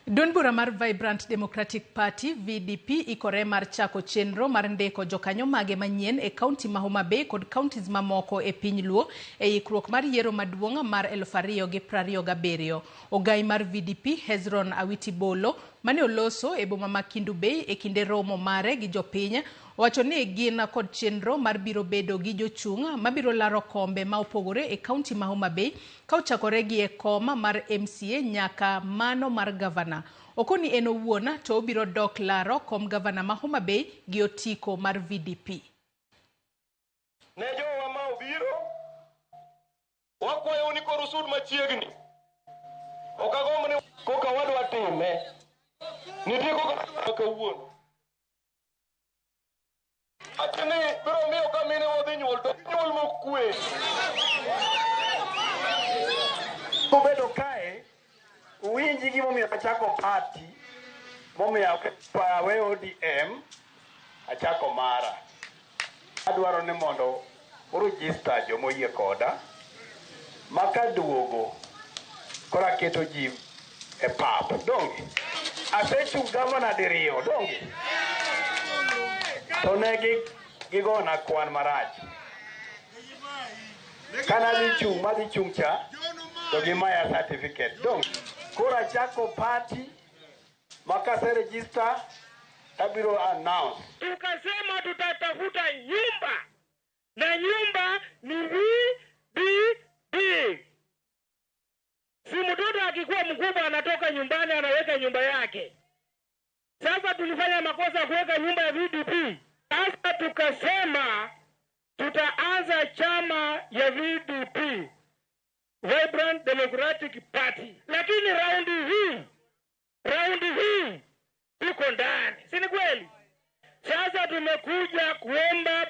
Duond bura mar Vibrant Democratic Party VDP ikore mar chako chenro mar ndeko jokanyo mage manyien e kaunti ma Homa Bay kod counties mamoko e piny Luo e ikruok mar yiero maduong' mar 2027. Ogai mar VDP Hezron Awiti Bolo mane oloso e boma ma Kendu Bay e kinde romo mare gi jopiny wacho ni gin kod chenro mar biro bedo gi jochung' mabiro laro kombe ma opogore e kaunti ma Homa Bay ka ochakore gi e koma mar MCA nyaka mano mar gavana. Okoni en owuon to obiro dok laro kom gavana ma Homa Bay gi otiko mar VDP. Ne jowa ma obiro wakwayo ni koro sud machiegni okagomne koka wadwa time nitie koka kawuono atene biro miyo ka mine wadhi nyuol to nyuol mokwe kubedo kae uwinji gimo miyo achako party momiyo pawe ODM achako mara adwaro ni mondo register jomoyie koda makaduogo kora keto ji e pap dongi asechung gavana diriyo dongi to ne gigona kwan marach kana madhi chung cha to gimaya certificate dongi kora chako party makase register tabiro announce. Tukasema tutatafuta nyumba na nyumba ni VDP. Si mtoto akikuwa mkubwa anatoka nyumbani anaweka nyumba yake. Sasa tulifanya makosa kuweka nyumba ya VDP. Sasa tukasema tutaanza chama ya VDP, Vibrant Democratic Party. Lakini raundi hii tuko ndani. Si ni kweli? Sasa tumekuja kuomba